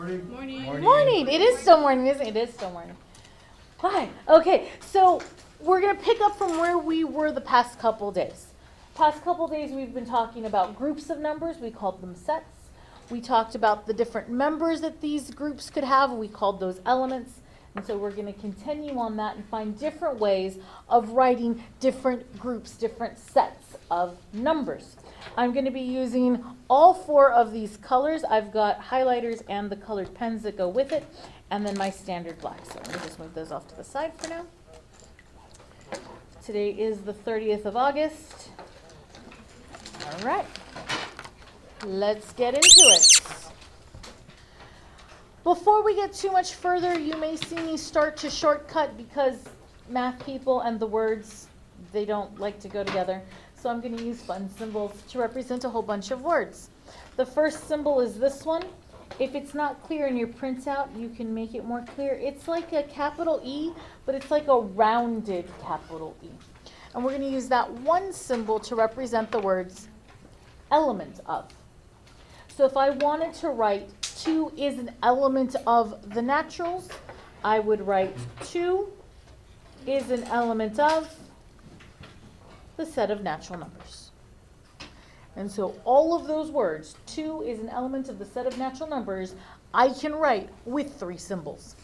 Morning. Morning. Morning. It is still morning, isn't it? It is still morning. Hi. Okay, so we're going to pick up from where we were the past couple days. Past couple days we've been talking about groups of numbers. We called them sets. We talked about the different members that these groups could have. We called those elements. And so we're going to continue on that and find different ways of writing different groups, different sets of numbers. I'm going to be using all four of these colors. I've got highlighters and the colored pens that go with it, and then my standard black. So let me just move those off to the side for now. Today is the 30th of August. All right, let's get into it. Before we get too much further, you may see me start to shortcut because math people and the words, they don't like to go together. So I'm going to use fun symbols to represent a whole bunch of words. The first symbol is this one. If it's not clear in your printout, you can make it more clear. It's like a capital E, but it's like a rounded capital E. And we're going to use that one symbol to represent the words element of. So if I wanted to write 2 is an element of the naturals, I would write 2 is an element of the set of natural numbers. And so all of those words, 2 is an element of the set of natural numbers, I can write with 3 symbols.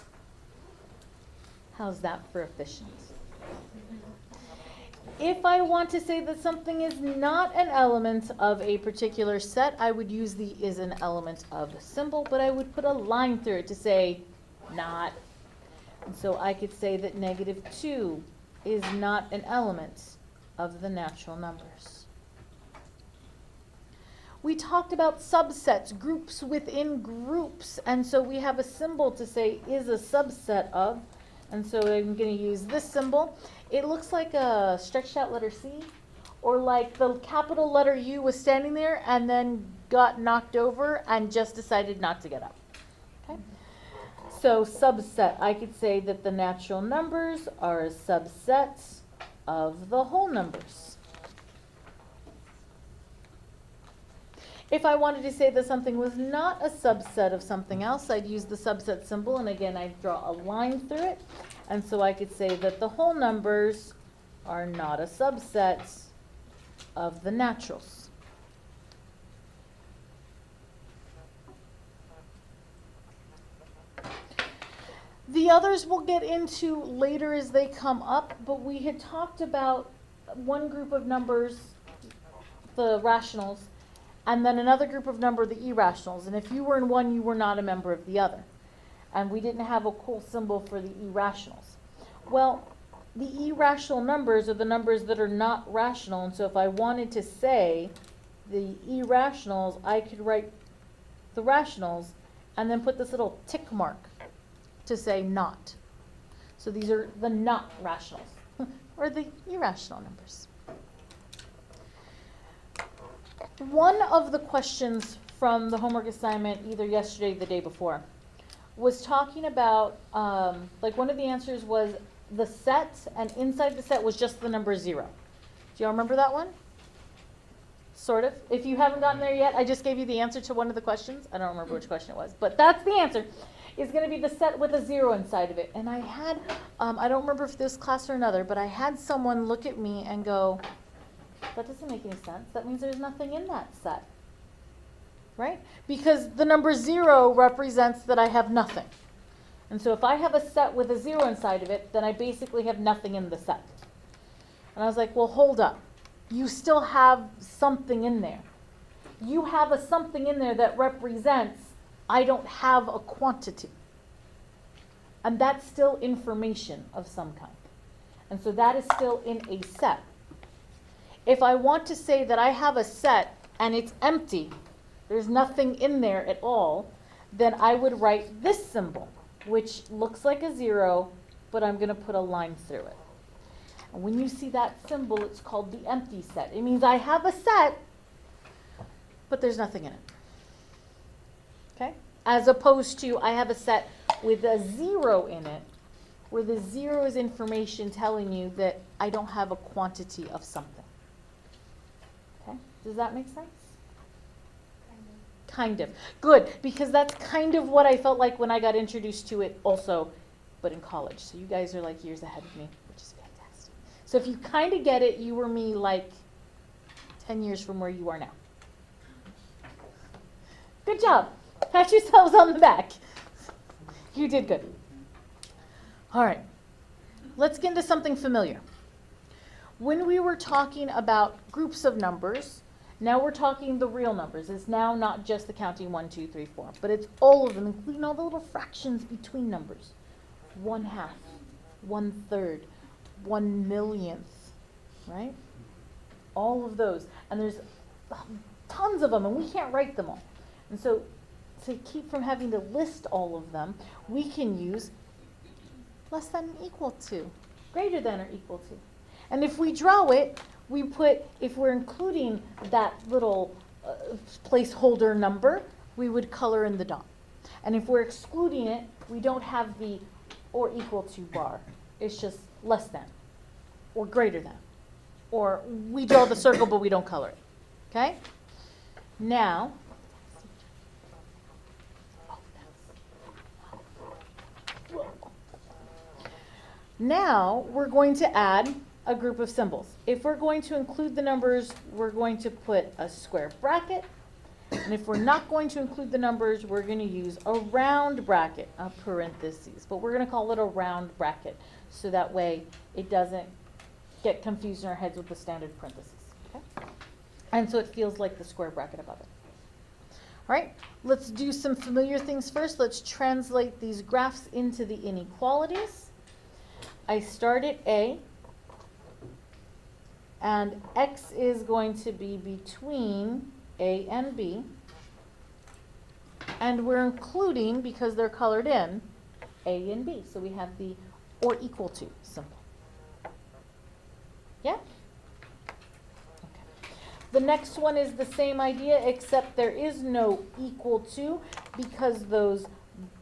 How's that for efficient? If I want to say that something is not an element of a particular set, I would use the is an element of symbol, but I would put a line through it to say not. And so I could say that -2 is not an element of the natural numbers. We talked about subsets, groups within groups, and so we have a symbol to say is a subset of, and so I'm going to use this symbol. It looks like a stretched out letter C, or like the capital letter U was standing there and then got knocked over and just decided not to get up. Okay? So subset, I could say that the natural numbers are a subset of the whole numbers. If I wanted to say that something was not a subset of something else, I'd use the subset symbol, and again, I'd draw a line through it. And so I could say that the whole numbers are not a subset of the naturals. The others we'll get into later as they come up, but we had talked about one group of numbers, the rationals, and then another group of number, the irrationals. And if you were in one, you were not a member of the other. And we didn't have a cool symbol for the irrationals. Well, the irrational numbers are the numbers that are not rational. And so if I wanted to say the irrationals, I could write the rationals and then put this little tick mark to say not. So these are the not rationals, or the irrational numbers. One of the questions from the homework assignment, either yesterday or the day before, was talking about, like one of the answers was the set, and inside the set was just the number 0. Do y'all remember that one? Sort of. If you haven't gotten there yet, I just gave you the answer to one of the questions. I don't remember which question it was, but that's the answer. Is going to be the set with a 0 inside of it. And I had, I don't remember if this class or another, but I had someone look at me and go, that doesn't make any sense. That means there's nothing in that set. Right? Because the number 0 represents that I have nothing. And so if I have a set with a 0 inside of it, then I basically have nothing in the set. And I was like, well, hold up. You still have something in there. You have a something in there that represents I don't have a quantity. And that's still information of some kind. And so that is still in a set. If I want to say that I have a set and it's empty, there's nothing in there at all, then I would write this symbol, which looks like a 0, but I'm going to put a line through it. And when you see that symbol, it's called the empty set. It means I have a set, but there's nothing in it. Okay? As opposed to I have a set with a 0 in it, where the 0 is information telling you that I don't have a quantity of something. Okay? Does that make sense? Kind of. Good, because that's kind of what I felt like when I got introduced to it also, but in college. So you guys are like years ahead of me, which is fantastic. So if you kind of get it, you were me like 10 years from where you are now. Good job. Pat yourselves on the back. You did good. All right. Let's get into something familiar. When we were talking about groups of numbers, now we're talking the real numbers. It's now not just the counting 1, 2, 3, 4, but it's all of them, including all the little fractions between numbers. 1/2, 1/3, 1/millionth, right? All of those. And there's tons of them, and we can't write them all. And so to keep from having to list all of them, we can use less than or equal to, greater than or equal to. And if we draw it, we put, if we're including that little placeholder number, we would color in the dot. And if we're excluding it, we don't have the or equal to bar. It's just less than or greater than. Or we draw the circle, but we don't color it. Okay? Now, we're going to add a group of symbols. If we're going to include the numbers, we're going to put a square bracket. And if we're not going to include the numbers, we're going to use a round bracket, a parentheses. But we're going to call it a round bracket, so that way it doesn't get confused in our heads with the standard parentheses. Okay? And so it feels like the square bracket above it. All right, let's do some familiar things first. Let's translate these graphs into the inequalities. I start at A, and X is going to be between A and B. And we're including, because they're colored in, A and B. So we have the or equal to symbol. Yeah? Okay. The next one is the same idea, except there is no equal to, because those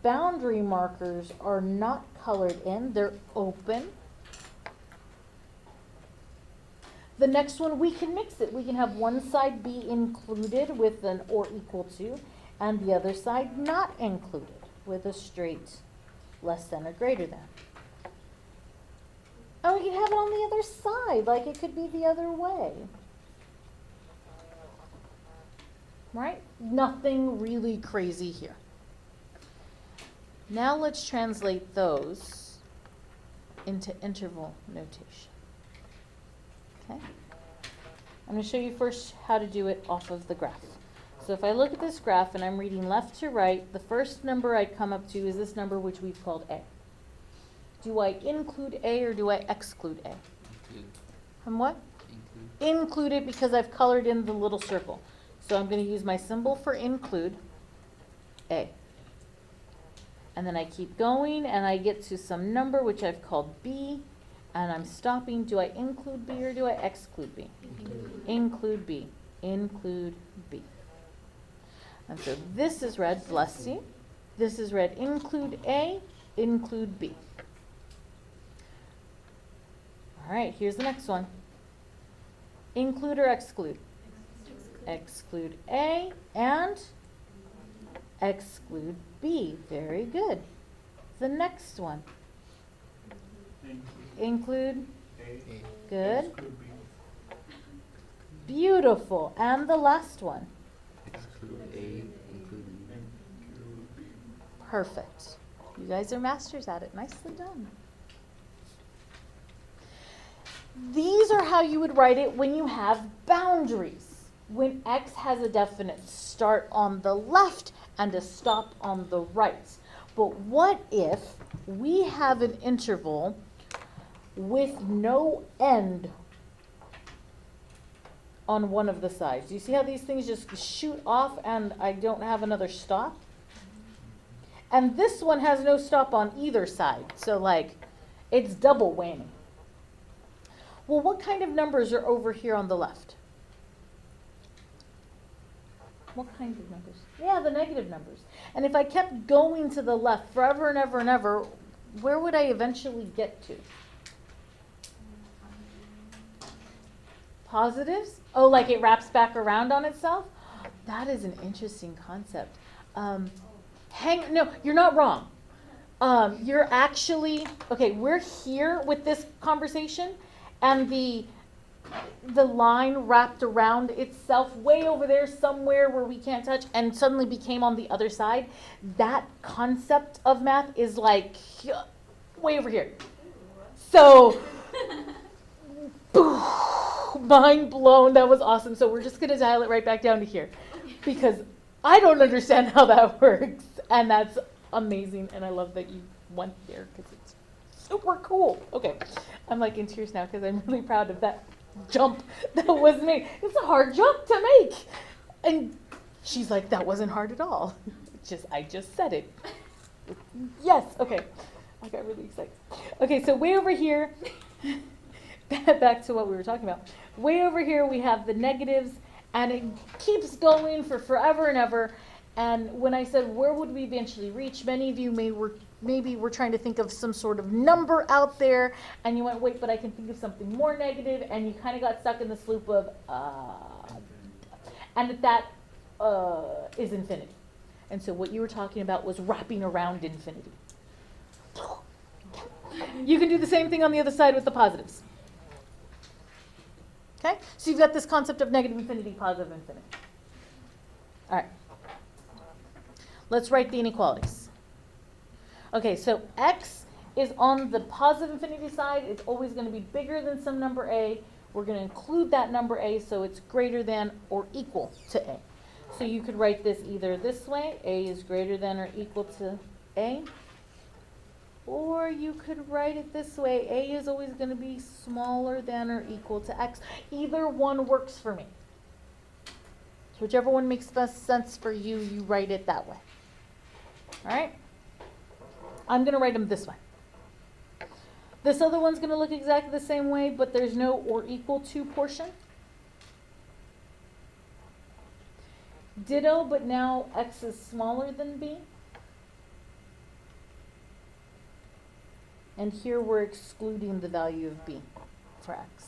boundary markers are not colored in, they're open. The next one, we can mix it. We can have one side be included with an or equal to, and the other side not included with a straight less than or greater than. And we can have it on the other side, like it could be the other way. Right? Nothing really crazy here. Now let's translate those into interval notation. Okay? I'm going to show you first how to do it off of the graph. So if I look at this graph and I'm reading left to right, the first number I come up to is this number which we've called A. Do I include A or do I exclude A? Include. And what? Include. Include it because I've colored in the little circle. So I'm going to use my symbol for include, A. And then I keep going and I get to some number which I've called B. And I'm stopping. Do I include B or do I exclude B? Include B. Include B. And so this is read, bless you. This is read, include A, include B. All right, here's the next one. Include or exclude? Exclude A and exclude B. Very good. The next one. Include A. Good. Beautiful. And the last one. Exclude A, include B. Perfect. You guys are masters at it. Nicely done. These are how you would write it when you have boundaries. When X has a definite start on the left and a stop on the right. But what if we have an interval with no end on one of the sides? Do you see how these things just shoot off and I don't have another stop? And this one has no stop on either side. So like, it's double whammy. Well, what kind of numbers are over here on the left? What kind of numbers? Yeah, the negative numbers. And if I kept going to the left forever and ever and ever, where would I eventually get to? Positives? Oh, like it wraps back around on itself? That is an interesting concept. No, you're not wrong. You're actually, okay, we're here with this conversation, and the line wrapped around itself way over there somewhere where we can't touch and suddenly became on the other side. That concept of math is like way over here. So, mind blown. That was awesome. So we're just going to dial it right back down to here because I don't understand how that works. And that's amazing. And I love that you went there because it's super cool. Okay. I'm like in tears now because I'm really proud of that jump that was made. It's a hard jump to make. And she's like, that wasn't hard at all. I just said it. Yes. Okay. I got really excited. Okay. So way over here, back to what we were talking about. Way over here we have the negatives, and it keeps going for forever and ever. And when I said where would we eventually reach, many of you maybe were trying to think of some sort of number out there, and you went, wait, but I can think of something more negative, and you kind of got stuck in this loop of and that is infinity. And so what you were talking about was wrapping around infinity. You can do the same thing on the other side with the positives. Okay? So you've got this concept of negative infinity, positive infinity. All right. Let's write the inequalities. Okay, so x is on the positive infinity side. It's always going to be bigger than some number a. We're going to include that number a so it's greater than or equal to a. So you could write this either this way, a is greater than or equal to a. Or you could write it this way, a is always going to be smaller than or equal to x. Either one works for me. So whichever one makes best sense for you, you write it that way. All right? I'm going to write them this way. This other one's going to look exactly the same way, but there's no or equal to portion. Ditto, but now x is smaller than b. And here we're excluding the value of b for x.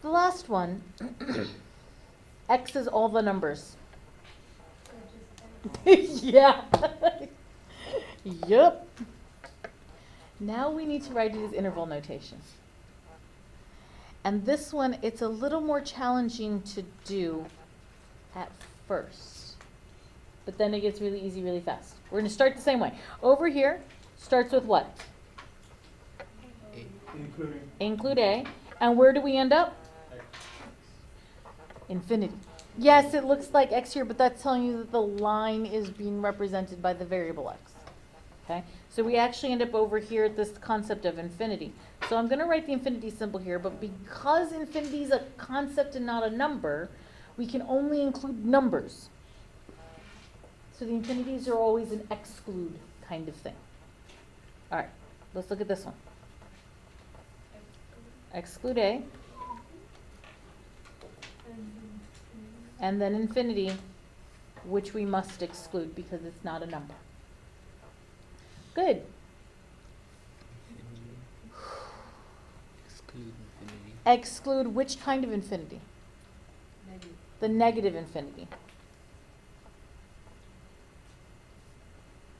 The last one, x is all the numbers. Yeah. Yep. Now we need to write it as interval notation. And this one, it's a little more challenging to do at first. But then it gets really easy really fast. We're going to start the same way. Over here, starts with what? Include a. And where do we end up? Infinity. Yes, it looks like x here, but that's telling you that the line is being represented by the variable x. Okay? So we actually end up over here at this concept of infinity. So I'm going to write the infinity symbol here, but because infinity is a concept and not a number, we can only include numbers. So the infinities are always an exclude kind of thing. All right, let's look at this one. Exclude a. And then infinity, which we must exclude because it's not a number. Good. Exclude infinity. Exclude which kind of infinity? Negative. The negative infinity.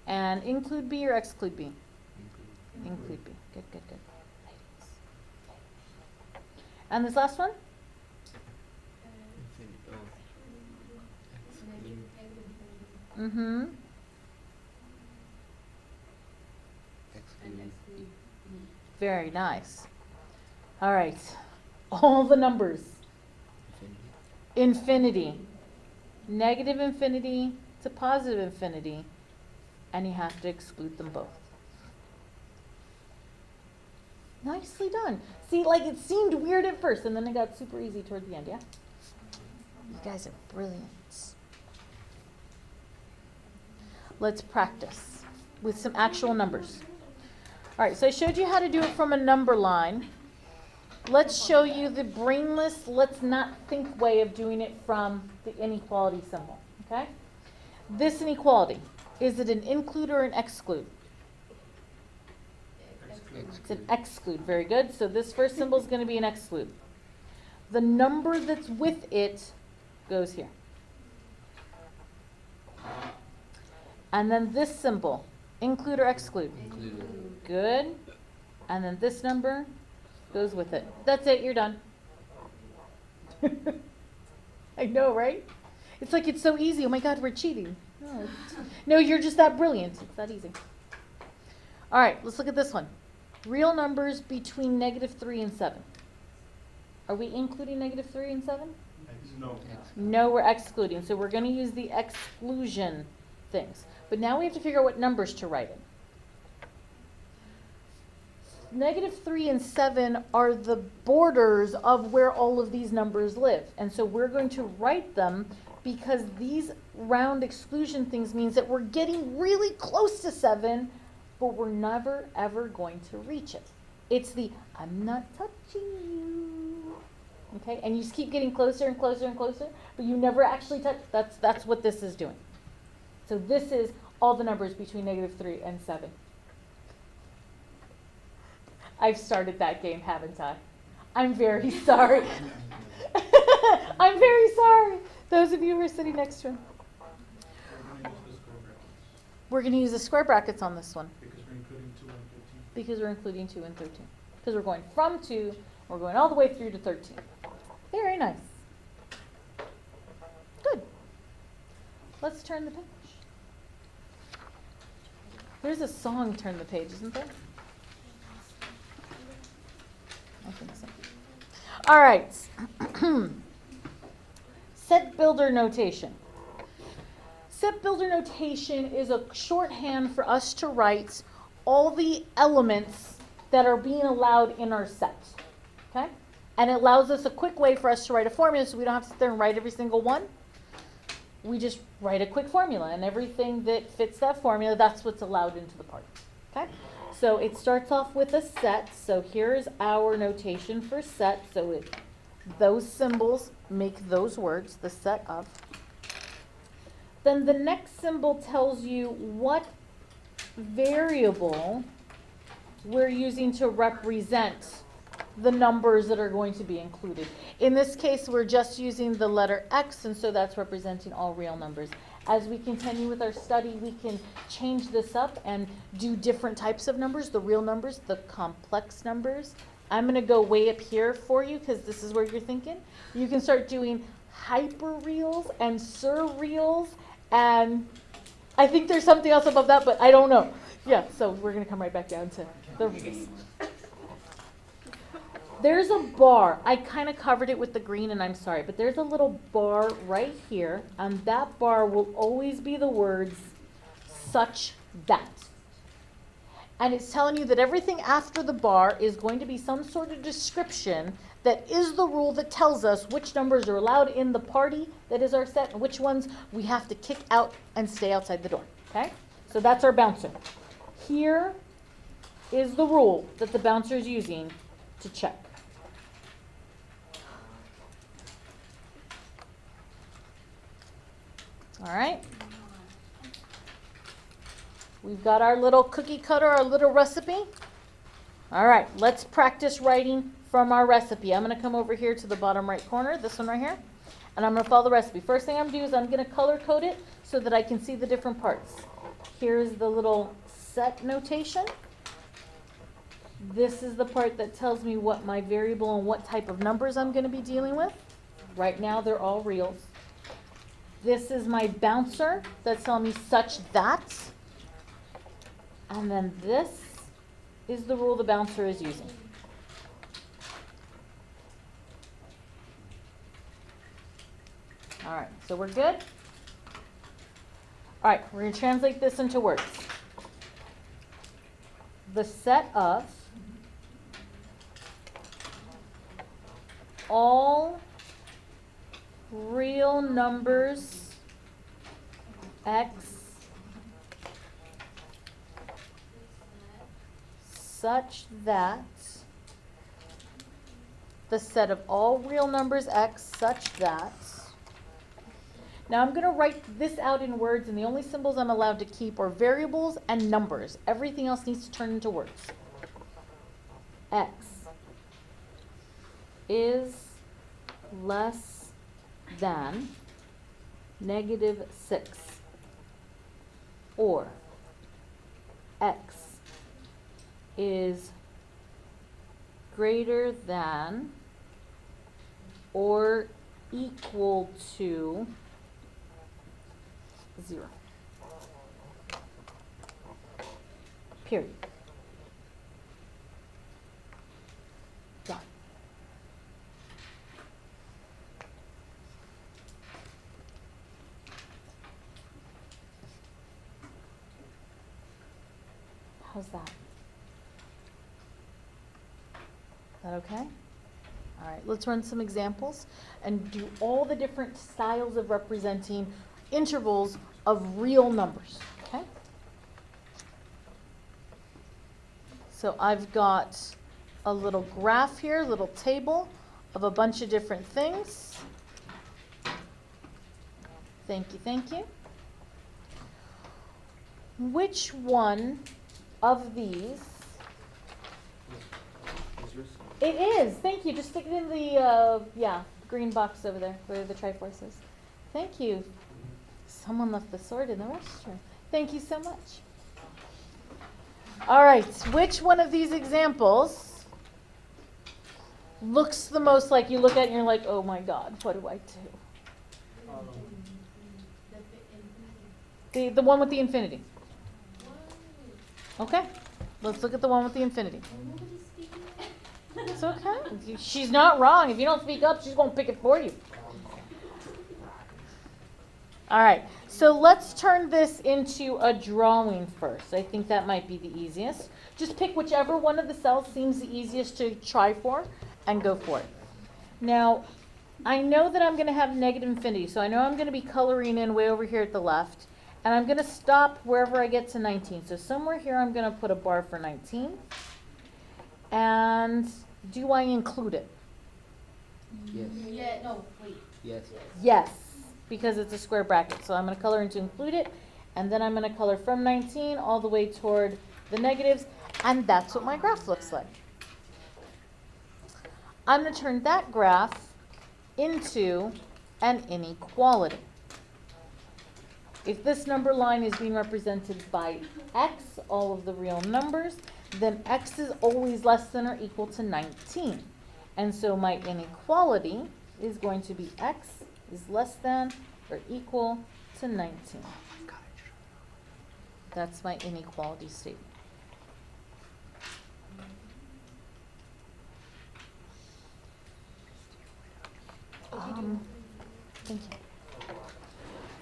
And include b or exclude b? Include b. Good, good, good. And this last one? Infinity. Oh. Exclude. Mm-hmm. Exclude. Very nice. All right. All the numbers. Infinity. Infinity. Negative infinity to positive infinity. And you have to exclude them both. Nicely done. See, like it seemed weird at first, and then it got super easy toward the end, yeah? You guys are brilliant. Let's practice with some actual numbers. All right, so I showed you how to do it from a number line. Let's show you the brainless, let's not think way of doing it from the inequality symbol, okay? This inequality, is it an include or an exclude? It's an exclude, very good. So this first symbol is going to be an exclude. The number that's with it goes here. And then this symbol, include or exclude? Include. Good. And then this number goes with it. That's it, you're done. I know, right? It's like it's so easy. Oh my God, we're cheating. No, you're just that brilliant. It's that easy. All right, let's look at this one. Real numbers between -3 and 7. Are we including -3 and 7? No. No, we're excluding. So we're going to use the exclusion things. But now we have to figure out what numbers to write in. -3 and 7 are the borders of where all of these numbers live. And so we're going to write them because these round exclusion things means that we're getting really close to 7, but we're never, ever going to reach it. It's the, I'm not touching you. Okay, and you just keep getting closer and closer and closer, but you never actually touch. That's what this is doing. So this is all the numbers between -3 and 7. I've started that game, haven't I? I'm very sorry. I'm very sorry. Those of you who are sitting next to him. We're going to use the square brackets on this one. Because we're including 2 and 13. Because we're including 2 and 13. Because we're going from 2, we're going all the way through to 13. Very nice. Good. Let's turn the page. There's a song, Turn the Page, isn't there? I think so. All right. Set builder notation. Set builder notation is a shorthand for us to write all the elements that are being allowed in our set. Okay? And it allows us a quick way for us to write a formula so we don't have to sit there and write every single one. We just write a quick formula, and everything that fits that formula, that's what's allowed into the part. Okay? So it starts off with a set. So here's our notation for set. So those symbols make those words, the set of. Then the next symbol tells you what variable we're using to represent the numbers that are going to be included. In this case, we're just using the letter X, and so that's representing all real numbers. As we continue with our study, we can change this up and do different types of numbers, the real numbers, the complex numbers. I'm going to go way up here for you because this is where you're thinking. You can start doing hyperreals and surreals, and I think there's something else above that, but I don't know. Yeah, so we're going to come right back down to the reals. There's a bar. I kind of covered it with the green, and I'm sorry, but there's a little bar right here, and that bar will always be the words such that. And it's telling you that everything after the bar is going to be some sort of description that is the rule that tells us which numbers are allowed in the party that is our set and which ones we have to kick out and stay outside the door. Okay? So that's our bouncer. Here is the rule that the bouncer is using to check. All right. We've got our little cookie cutter, our little recipe. All right, let's practice writing from our recipe. I'm going to come over here to the bottom right corner, this one right here, and I'm going to follow the recipe. First thing I'm going to do is I'm going to color code it so that I can see the different parts. Here's the little set notation. This is the part that tells me what my variable and what type of numbers I'm going to be dealing with. Right now, they're all reals. This is my bouncer that's telling me such that. And then this is the rule the bouncer is using. All right, so we're good? All right, we're going to translate this into words. The set of all real numbers X such that the set of all real numbers X such that. Now I'm going to write this out in words, and the only symbols I'm allowed to keep are variables and numbers. Everything else needs to turn into words. X is less than -6, or x is greater than or equal to 0. Period. Done. How's that? Is that okay? All right, let's run some examples and do all the different styles of representing intervals of real numbers, okay? So I've got a little graph here, a little table of a bunch of different things. Thank you, thank you. Which one of these? Is yours? It is. Thank you. Just stick it in the green box over there where the Triforce is. Thank you. Someone left the sword in the restroom. Thank you so much. All right. Which one of these examples looks the most like you look at it and you're like, oh my God, what do I do? The one with the infinity. Okay. Let's look at the one with the infinity. It's okay. She's not wrong. If you don't speak up, she's going to pick it for you. All right. So let's turn this into a drawing first. I think that might be the easiest. Just pick whichever one of the cells seems the easiest to try for and go for it. Now, I know that I'm going to have negative infinity, so I know I'm going to be coloring in way over here at the left, and I'm going to stop wherever I get to 19. So somewhere here I'm going to put a bar for 19. And do I include it? Yes. Yeah, no, wait. Yes. Yes, because it's a square bracket. So I'm going to color in to include it, and then I'm going to color from 19 all the way toward the negatives, and that's what my graph looks like. I'm going to turn that graph into an inequality. If this number line is being represented by x, all of the real numbers, then x is always less than or equal to 19. And so my inequality is going to be x is less than or equal to 19. That's my inequality statement. Thank you.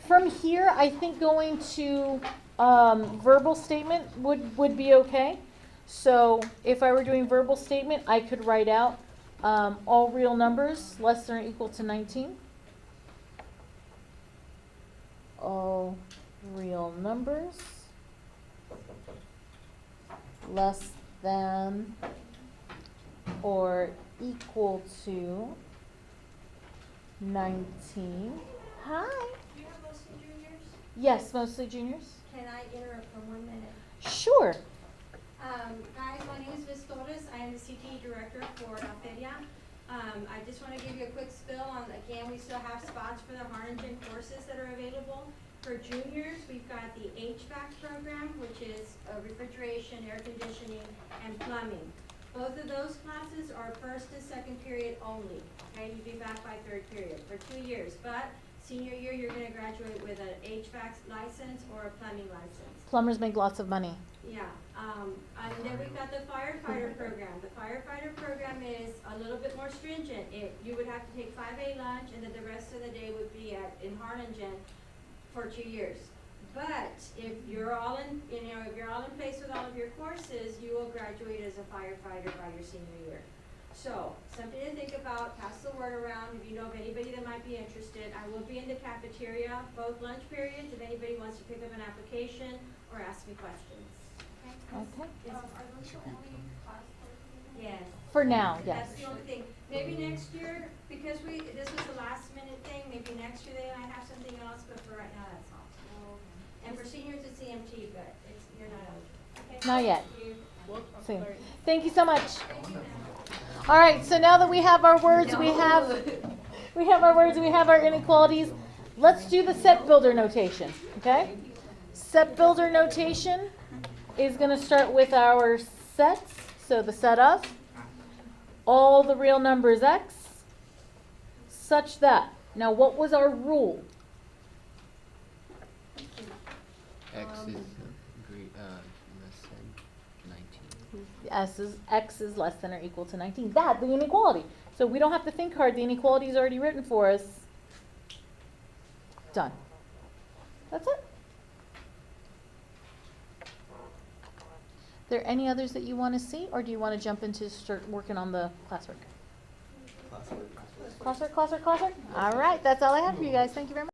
From here, I think going to verbal statement would be okay. So if I were doing verbal statement, I could write out all real numbers less than or equal to 19. All real numbers less than or equal to 19. Hi. Do you have mostly juniors? Yes, mostly juniors. Can I interrupt for 1 minute? Sure. Guys, my name is Ms. Torres. I am the CTE director for La Feria. I just want to give you a quick spill on, again, we still have spots for the Harlingen courses that are available. For juniors, we've got the HVAC program, which is refrigeration, air conditioning, and plumbing. Both of those classes are first and second period only. Okay, you'll be back by third period for 2 years. But senior year, you're going to graduate with an HVAC license or a plumbing license. Plumbers make lots of money. Yeah, and then we've got the firefighter program. The firefighter program is a little bit more stringent. You would have to take 5A lunch, and then the rest of the day would be in Harlingen for 2 years. But if you're all in, if you're all in place with all of your courses, you will graduate as a firefighter by your senior year. So, something to think about, pass the word around. If you know of anybody that might be interested, I will be in the cafeteria, both lunch periods, if anybody wants to pick up an application or ask me questions. Okay. Yes. Are those the only class courses? Yes. For now, yes. That's the only thing. Maybe next year, because this was a last minute thing, maybe next year they might have something else, but for right now, that's all. And for seniors, it's CMT, but you're not eligible. Okay? Not yet. Thank you. Soon. Thank you so much. All right, so now that we have our words, we have We have our words, we have our inequalities. Let's do the set builder notation, okay? Set builder notation is gonna start with our sets, so the set of all the real numbers x, such that, now what was our rule? X is less than 19. X is less than or equal to 19. That, the inequality. So we don't have to think hard, the inequality is already written for us. Done. That's it. There any others that you want to see, or do you want to jump into start working on the classwork? Classwork. All right, that's all I have for you guys. Thank you very much.